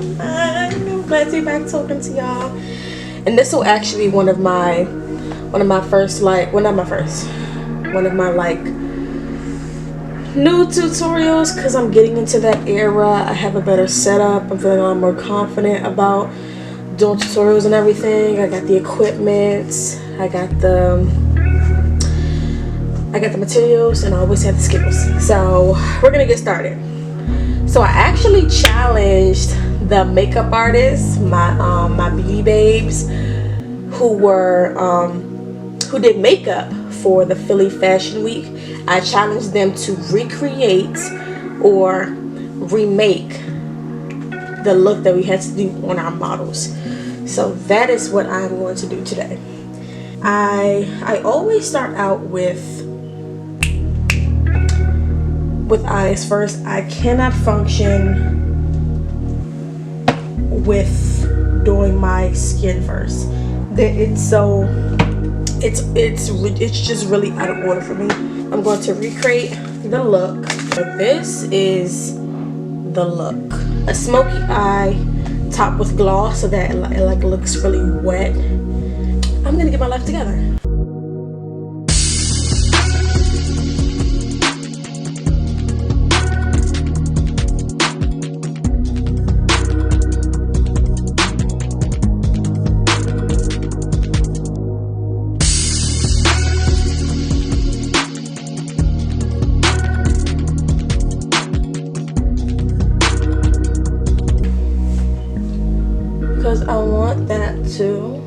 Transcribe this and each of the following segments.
I'm glad to be back talking to y'all. And this will actually be one of my first, like, well, not my first, one of my like new tutorials, because I'm getting into that era. I have a better setup. I'm feeling a lot more confident about doing tutorials and everything. I got the equipment, I got the materials, and I always have the skills. So we're gonna get started. So I actually challenged the makeup artists, my beauty babes, who did makeup for the Philly Fashion Week. I challenged them to recreate or remake the look that we had to do on our models. So that is what I'm going to do today. I always start out with eyes first. I cannot function with doing my skin first. It's just really out of order for me. I'm going to recreate the look. So this is the look. A smoky eye topped with gloss so that it like looks really wet. I'm gonna get my life together. Because I want that to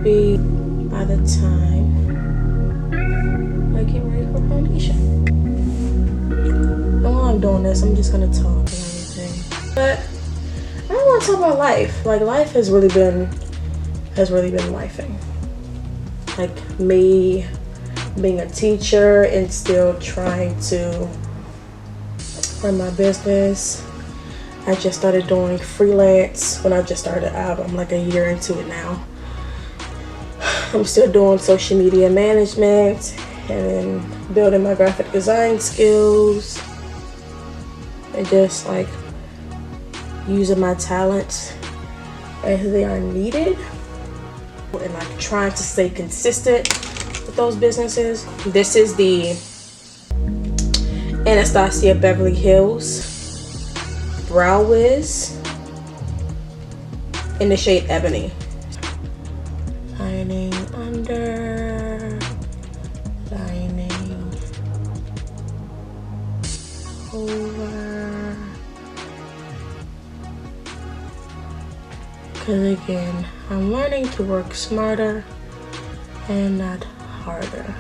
be by the time I get ready for foundation. And while I'm doing this, I'm just gonna talk and everything. But I don't want to talk about life. Like, life has really been lifing. Like me being a teacher and still trying to run my business. I just started doing freelance when I just started out. I'm like a year into it now. I'm still doing social media management and building my graphic design skills and just like using my talents as they are needed and like trying to stay consistent with those businesses. This is the Anastasia Beverly Hills Brow Wiz in the shade Ebony. Lining under, lining over. Because again, I'm learning to work smarter and not harder.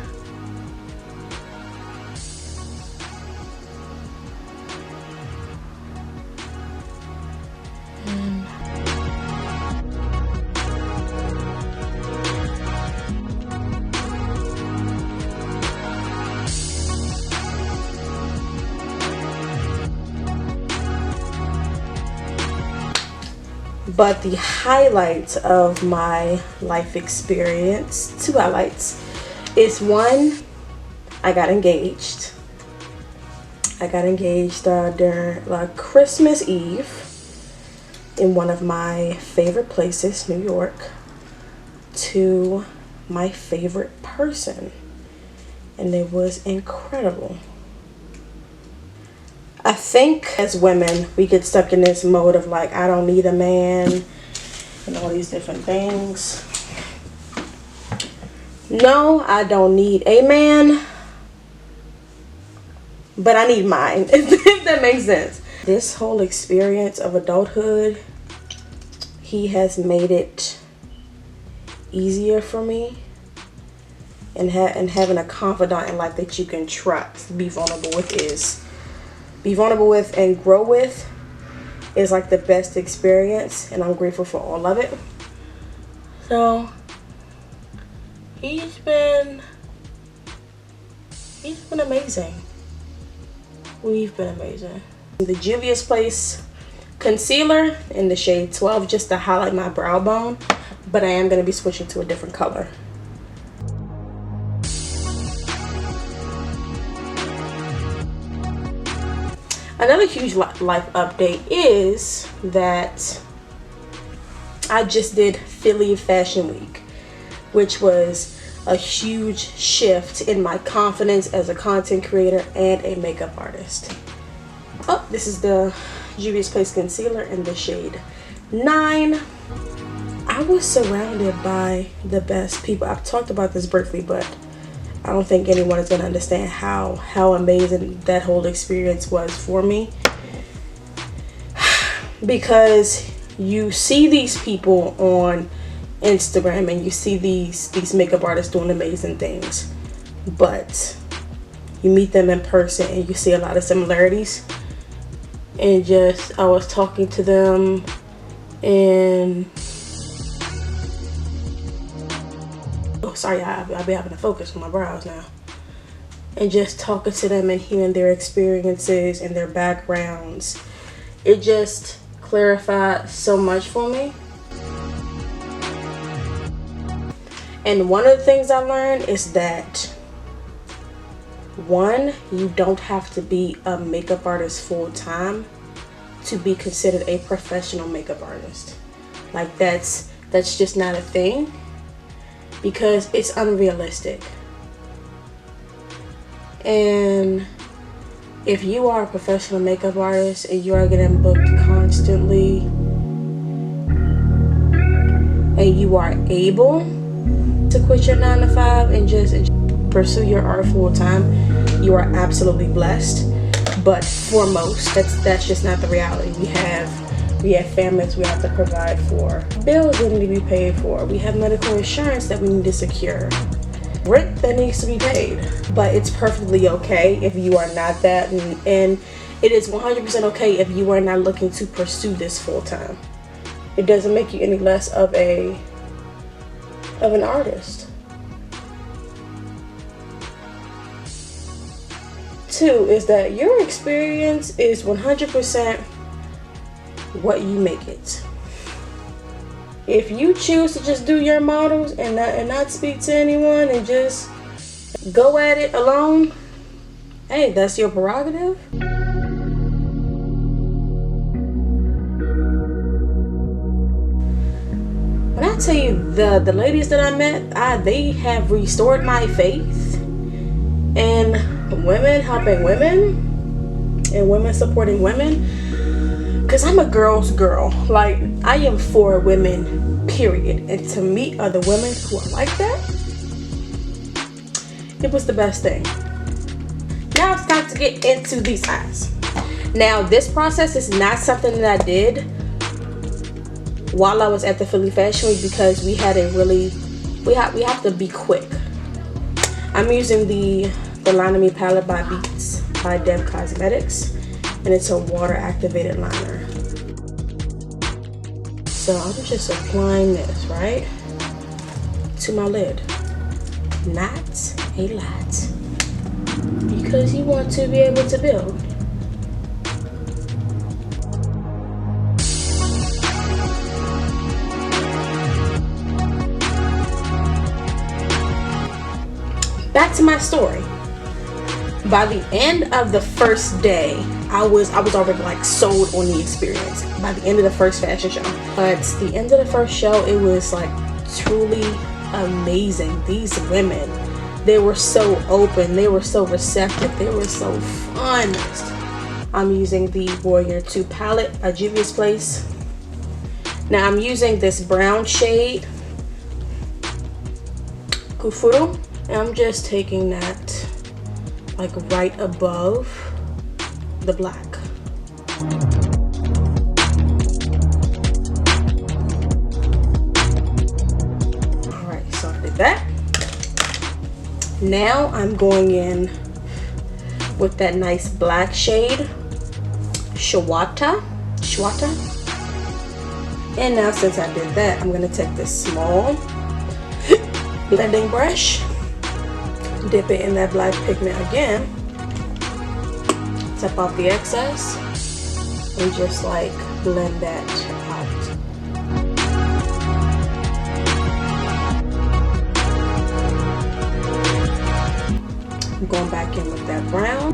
But the highlight of my life experience, two highlights, is one, I got engaged. I got engaged during Christmas Eve in one of my favorite places, New York, to my favorite person. And it was incredible. I think as women, we get stuck in this mode of like, I don't need a man and all these different things. No, I don't need a man, but I need mine, if that makes sense. This whole experience of adulthood, he has made it easier for me. And having a confidant in life that you can trust, be vulnerable with and grow with is like the best experience, and I'm grateful for all of it. So he's been amazing. We've been amazing. The Juvia's Place concealer in the shade 12 just to highlight my brow bone, but I am going to be switching to a different color. Another huge life update is that I just did Philly Fashion Week, which was a huge shift in my confidence as a content creator and a makeup artist. Oh, this is the Juvia's Place concealer in the shade 9. I was surrounded by the best people. I've talked about this briefly, but I don't think anyone is going to understand how amazing that whole experience was for me. Because you see these people on Instagram and you see these makeup artists doing amazing things, but you meet them in person and you see a lot of similarities. And just, I was talking to them and sorry, I'll be having to focus on my brows now. And just talking to them and hearing their experiences and their backgrounds, it just clarified so much for me. And one of the things I learned is that, one, you don't have to be a makeup artist full time to be considered a professional makeup artist. Like that's just not a thing. Because it's unrealistic. And if you are a professional makeup artist and you are getting booked constantly and you are able to quit your 9 to 5 and just pursue your art full time, you are absolutely blessed. But for most, that's just not the reality. We have families we have to provide for, bills that need to be paid for, we have medical insurance that we need to secure, rent that needs to be paid. But it's perfectly okay if you are not that, and it is 100% okay if you are not looking to pursue this full time. It doesn't make you any less of an artist. 2 is that your experience is 100% what you make it. If you choose to just do your models and not speak to anyone and just go at it alone, hey, that's your prerogative. When I tell you the ladies that I met, they have restored my faith in women helping women and women supporting women. Because I'm a girl's girl. Like, I am for women, period. And to meet other women who are like that, it was the best thing. Now it's time to get into these eyes. Now, this process is not something that I did while I was at the Philly Fashion Week, because we have to be quick. I'm using the Line Me palette by DEETS by Dev Cosmetics. And it's a water activated liner. So I'm just applying this right to my lid. Not a lot, because you want to be able to build. Back to my story. By the end of the first day, I was already like sold on the experience by the end of the first fashion show. But the end of the first show, it was like truly amazing. These women, they were so open, they were so receptive, they were so fun. I'm using the Warrior 2 palette by Juvia's Place. Now I'm using this brown shade, Kufuru, and I'm just taking that like right above the black. Alright, so I did that. Now I'm going in with that nice black shade, Shawata. And now since I did that, I'm gonna take this small blending brush, dip it in that black pigment again, tap off the excess, and just like blend that out. I'm going back in with that brown.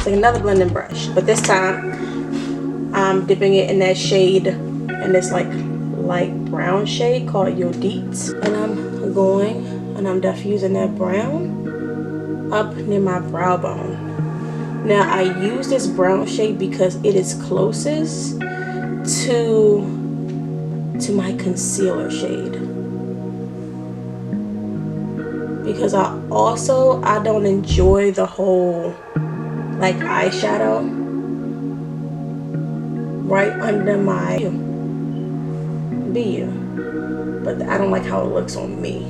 take another blending brush, but this time I'm dipping it in that shade, in this like light brown shade called Yodit, and I'm going and I'm diffusing that brown up near my brow bone. Now I use this brown shade because it is closest to my concealer shade, because I don't enjoy the whole like eyeshadow right under my BU, but I don't like how it looks on me.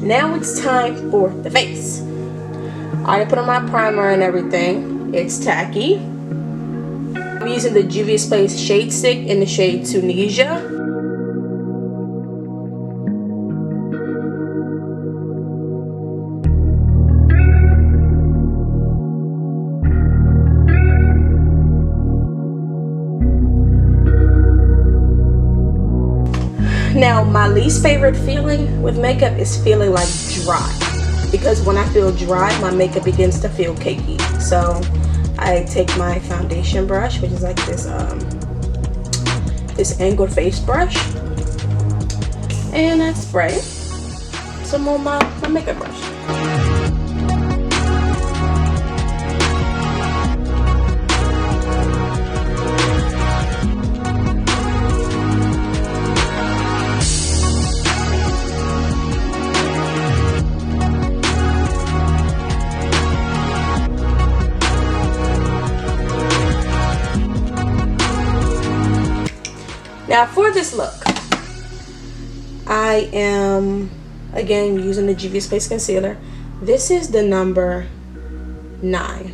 Now it's time for the face. I already put on my primer and everything. It's tacky. I'm using the Juvia's Place Shade Stick in the shade Tunisia. Now, my least favorite feeling with makeup is feeling like dry, because when I feel dry, my makeup begins to feel cakey. So I take my foundation brush, which is like this this angled face brush, and I spray some on my makeup brush. Now for this look, I am again using the Juvia's Place concealer. This is the number 9,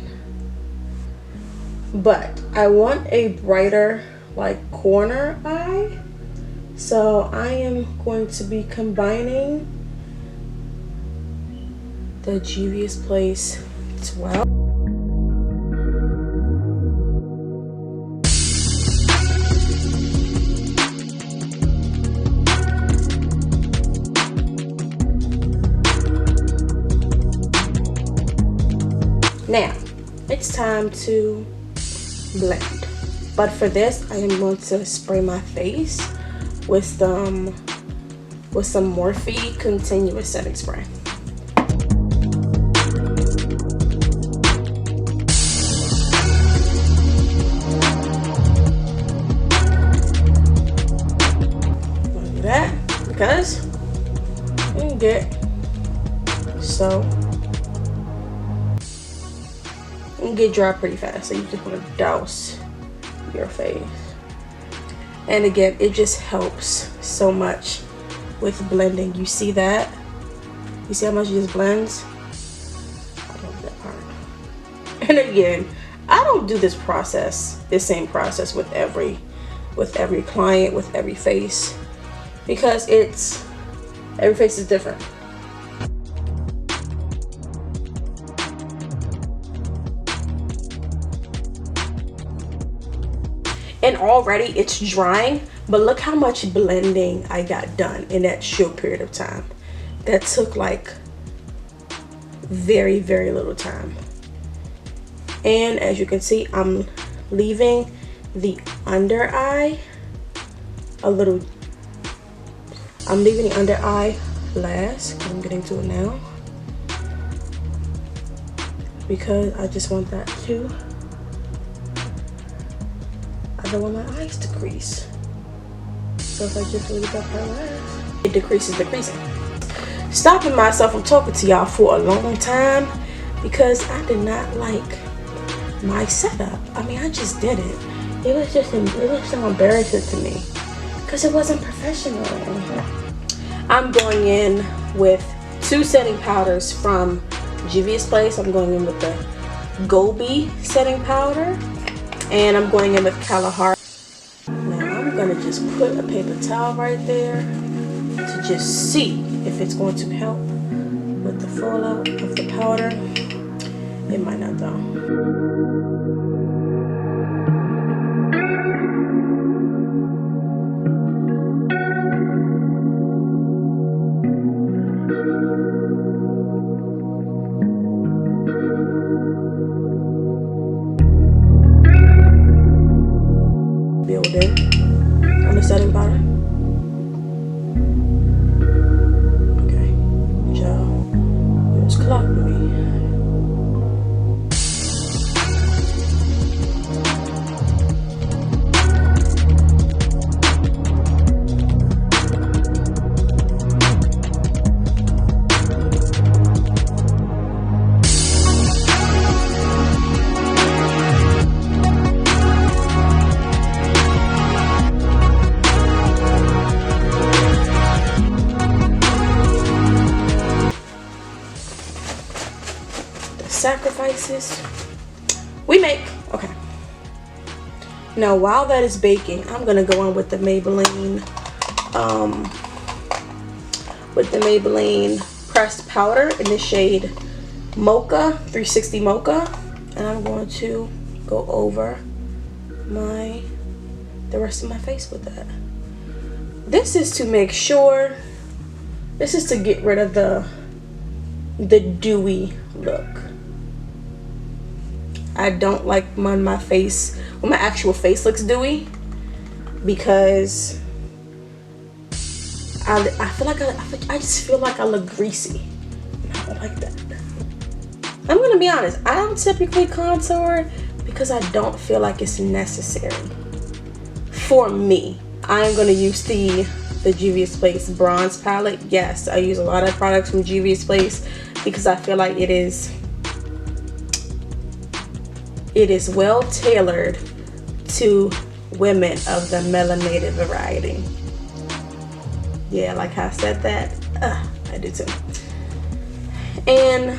but I want a brighter like corner eye, so I am going to be combining the Juvia's Place 12. Now, it's time to blend. But for this, I am going to spray my face with some Morphe continuous setting spray. Look at that, because you can get so get dry pretty fast, so you just want to douse your face. And again, it just helps so much with blending. You see that? You see how much it just blends? I love that part. And again, I don't do this same process with every client, with every face, because every face is different. And already it's drying, but look how much blending I got done in that short period of time. That took like very, very little time. And as you can see, I'm leaving the under eye I'm leaving the under eye last, because I'm getting to it now, because I just want that too. I don't want my eyes to crease. So if I just leave that part last, it decreasing. Stopping myself from talking to y'all for a long time because I did not like my setup. I mean, I just didn't. It was so embarrassing to me because it wasn't professional. I'm going in with 2 setting powders from Juvia's Place. I'm going in with the Gobi setting powder, and I'm going in with Kalahari. Now I'm gonna just put a paper towel right there to just see if it's going to help with the fallout of the powder. It might not though. sacrifices we make. Okay. Now while that is baking, I'm gonna go in with the Maybelline pressed powder in the shade Mocha 360 Mocha, and I'm going to go over the rest of my face with that. This is to make sure, this is to get rid of the dewy look. I don't like when my actual face looks dewy, because I feel like I just feel like I look greasy. I don't like that. I'm gonna be honest, I don't typically contour because I don't feel like it's necessary for me. I'm gonna use the Juvia's Place bronze palette. Yes, I use a lot of products from Juvia's Place because I feel like it is well tailored to women of the melanated variety. Yeah, like how I said that. I do too. And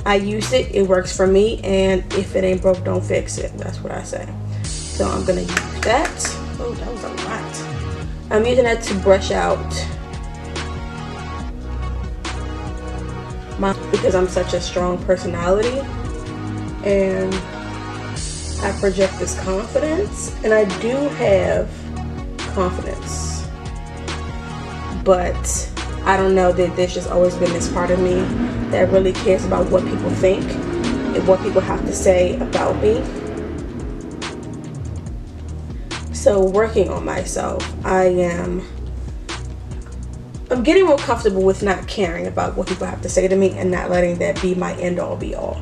I use it. It works for me. And if it ain't broke, don't fix it. That's what I say. So I'm gonna use that. Oh, that was a lot. I'm using that to brush out because I'm such a strong personality and I project this confidence, and I do have confidence, but I don't know that there's just always been this part of me that really cares about what people think and what people have to say about me. So working on myself, I'm getting more comfortable with not caring about what people have to say to me and not letting that be my end all be all.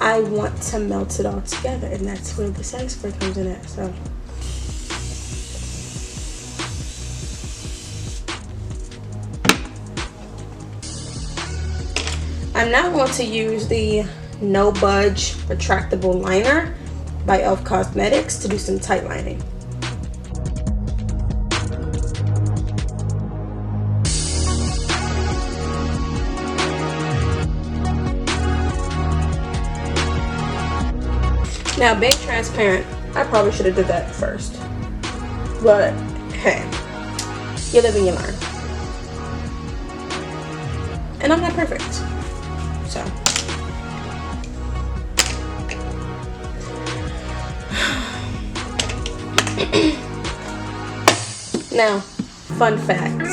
I want to melt it all together, and that's where the setting spray comes in at. So I'm now going to use the No Budge Retractable Liner by e.l.f. Cosmetics to do some tight lining. Now, being transparent, I probably should have did that first, but hey, you live and you learn. And I'm not perfect, so. Now, fun fact,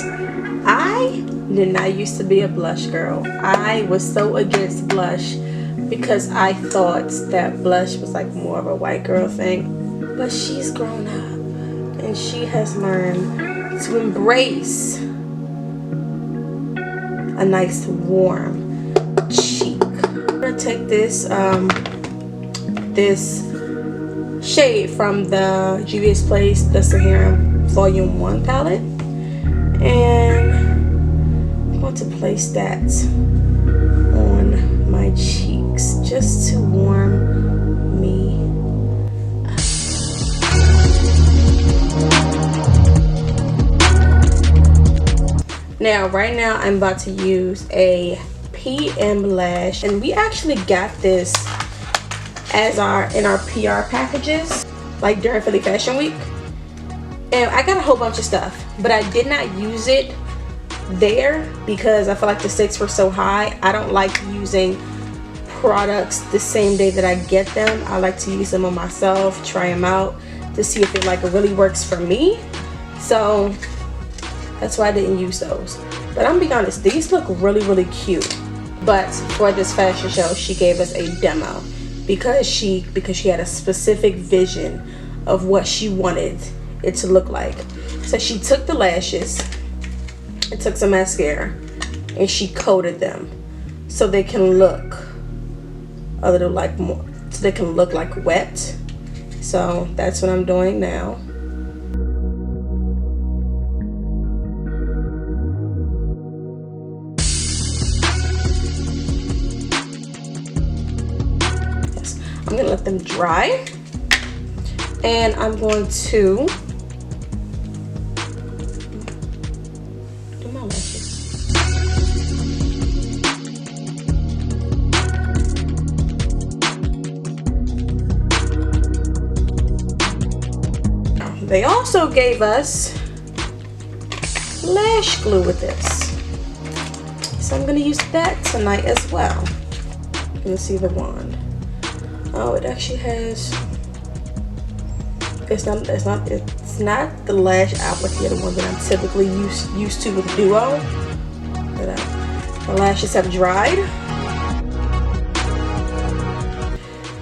I did not used to be a blush girl. I was so against blush because I thought that blush was like more of a white girl thing. But she's grown up and she has learned to embrace a nice warm cheek. I'm gonna take this this shade from the Juvia's Place, the Saharan Volume 1 palette, and I'm going to place that on my cheeks just to warm me up. Now, right now, I'm about to use a PM Lash, and we actually got this as in our PR packages, like during Philly Fashion Week. And I got a whole bunch of stuff, but I did not use it there because I feel like the stakes were so high. I don't like using products the same day that I get them. I like to use them on myself, try them out to see if it like really works for me. So that's why I didn't use those. But I'm gonna be honest, these look really, really cute. But for this fashion show, she gave us a demo because she had a specific vision of what she wanted it to look like. So she took the lashes and took some mascara and she coated them so they can look a little like more, so they can look like wet. So that's what I'm doing now. Yes, I'm gonna let them dry, and I'm going to do my lashes. They also gave us lash glue with this. So I'm gonna use that tonight as well. You can see the wand. Oh, it actually has, it's not the lash applicator, the one that I'm typically used to with Duo. But the lashes have dried.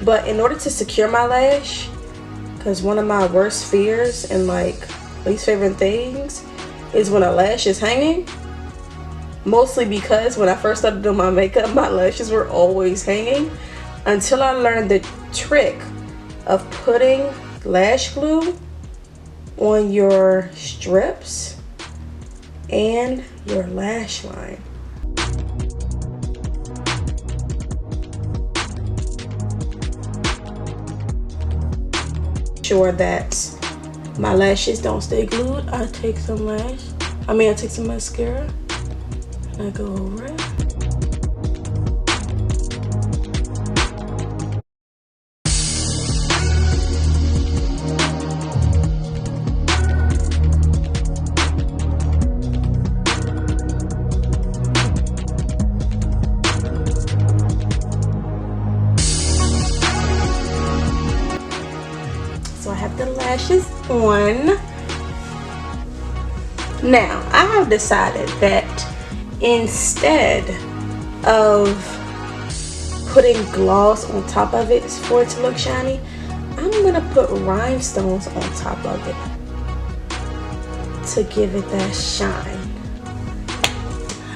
But in order to secure my lash, because one of my worst fears and like least favorite things is when a lash is hanging. Mostly because when I first started doing my makeup, my lashes were always hanging until I learned the trick of putting lash glue on your strips and your lash line. Sure that my lashes don't stay glued. I take some mascara and I go over it. So I have the lashes on. Now I have decided that instead of putting gloss on top of it for it to look shiny, I'm gonna put rhinestones on top of it to give it that shine.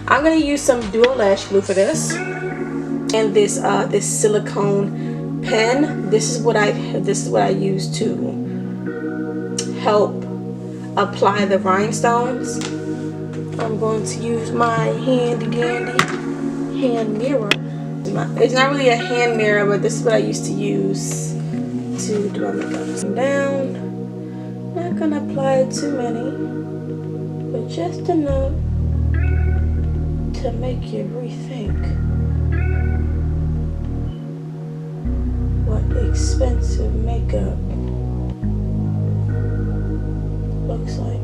I'm gonna use some Duo lash glue for this, and this silicone pen. This is what I use to help apply the rhinestones. I'm going to use my handy dandy hand mirror. It's not really a hand mirror, but this is what I used to use to do my makeup. Down. Not gonna apply too many, but just enough to make you rethink what expensive makeup looks like.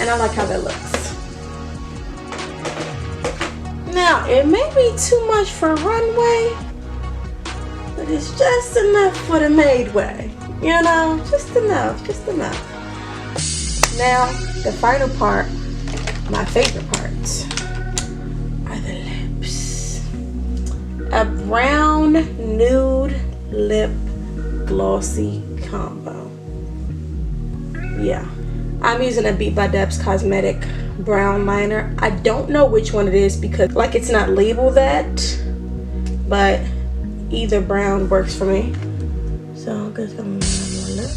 And I like how that looks. Now, it may be too much for Runway, but it's just enough for the made way. You know, just enough, just enough. Now, the final part, my favorite part, are the lips. A brown nude lip glossy combo. Yeah. I'm using a Beat by Depths Cosmetic brown liner. I don't know which one it is because like it's not labeled that, but either brown works for me. So I'm just gonna my lip.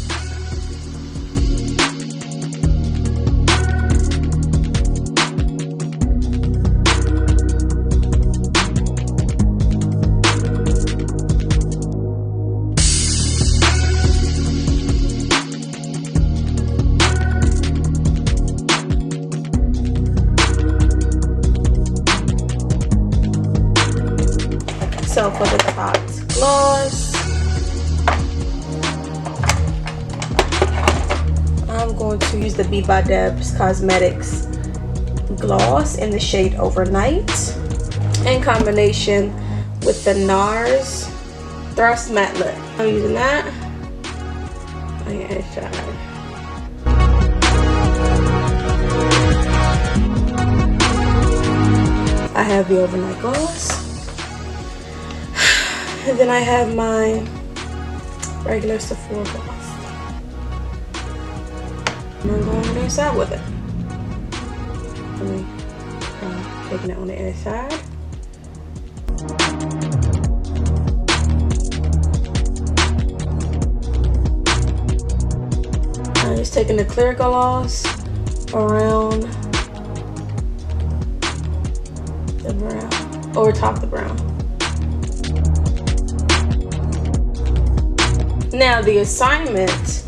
So for the top gloss, I'm going to use the Beat by Debs Cosmetics gloss in the shade Overnight in combination with the NARS Thrust Matte Lip. I'm using that on your inside. I have the Overnight gloss. And then I have my regular Sephora gloss. And I'm going on the inside with it. Taking it on the inside. I'm just taking the clear gloss around brow, or top the brow. Now the assignment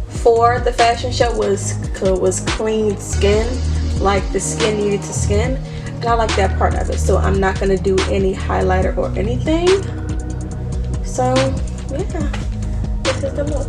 for the fashion show was clean skin, like the skin needed to skin, and I like that part of it. So I'm not gonna do any highlighter or anything. So yeah, this is the look.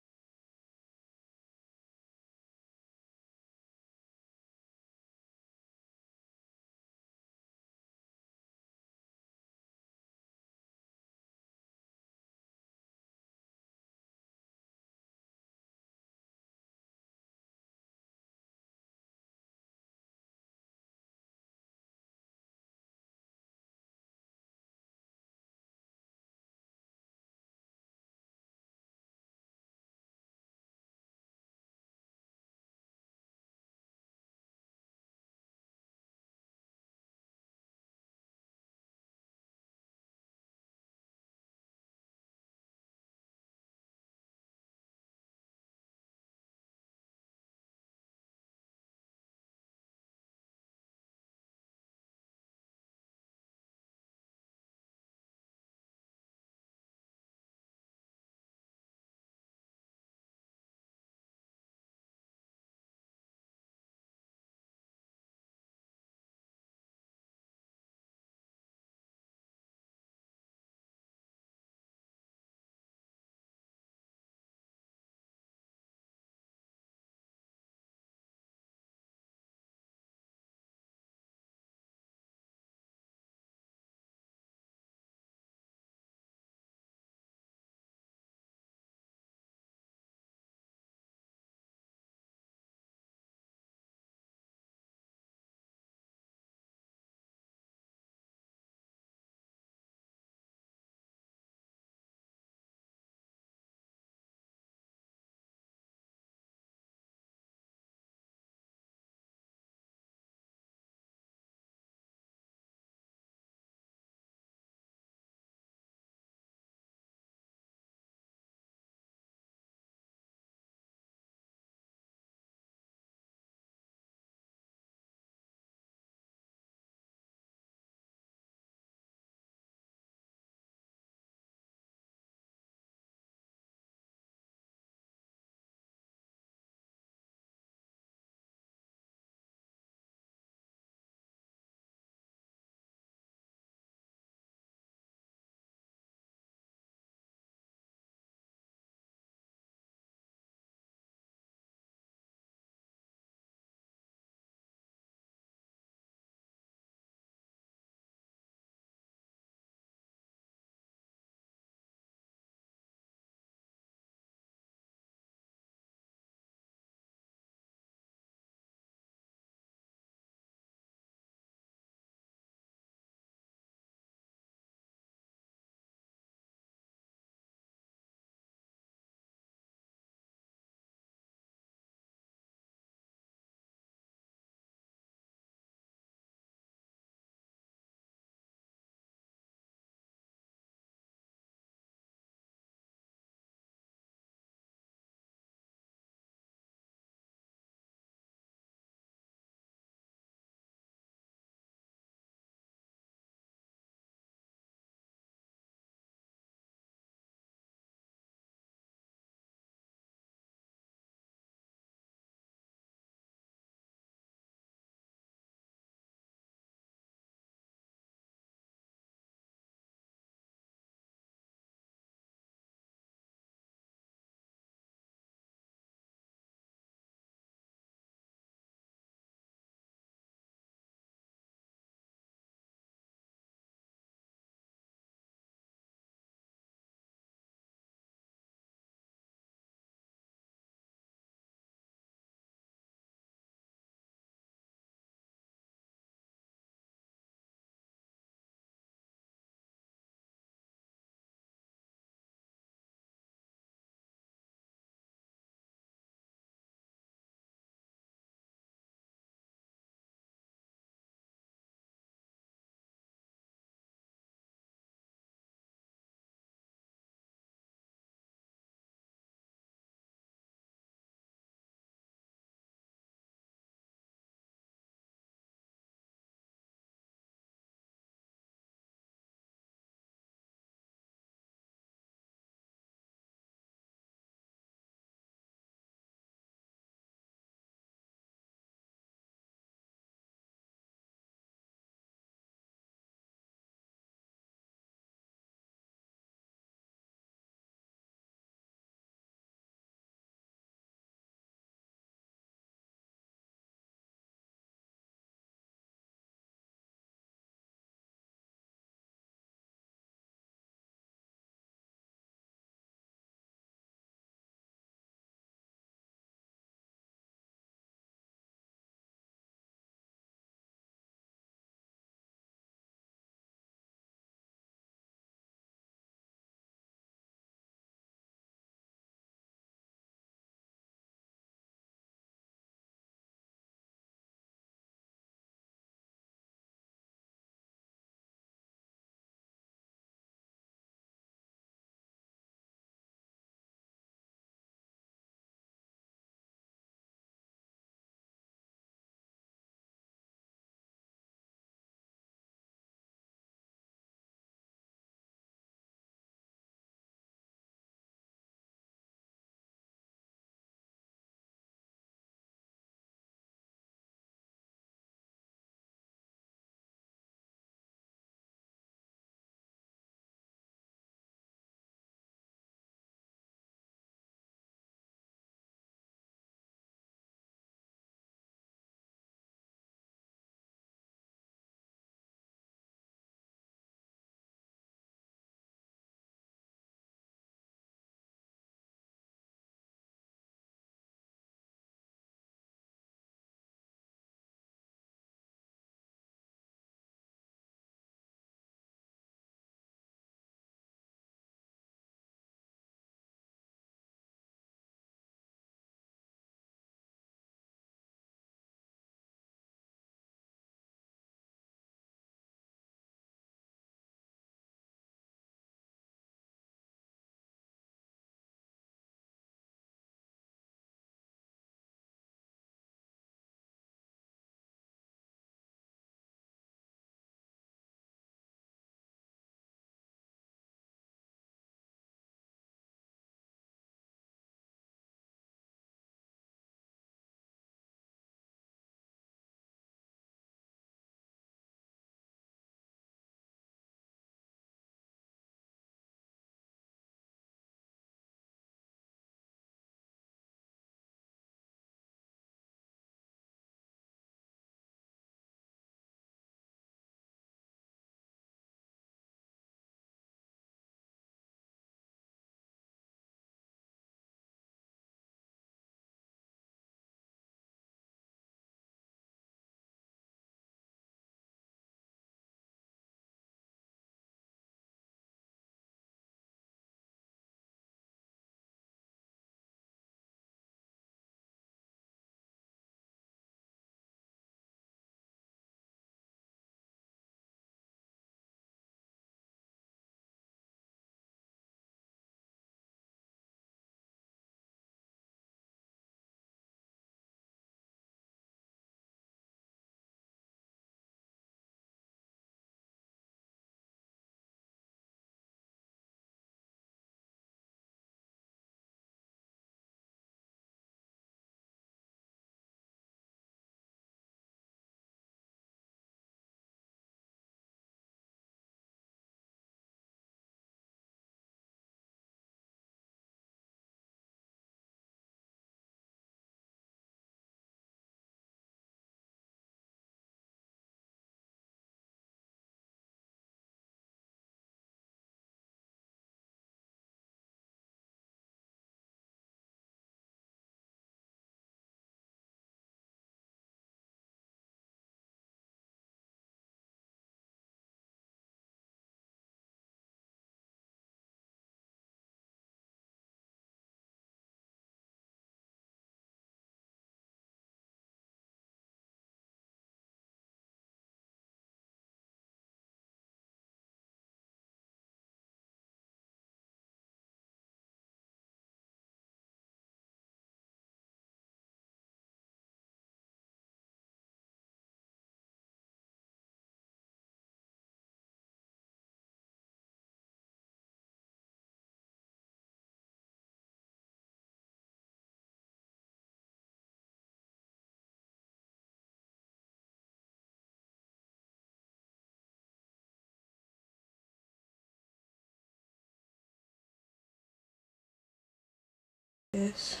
this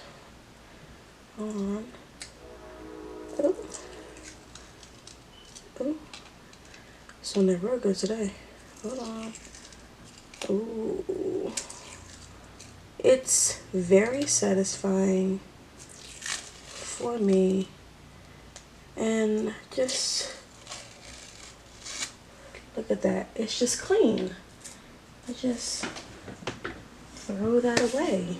on. Oh. Oh. This one did real good today. Hold on. Ooh. It's very satisfying for me. And just look at that. It's just clean. I just throw that away.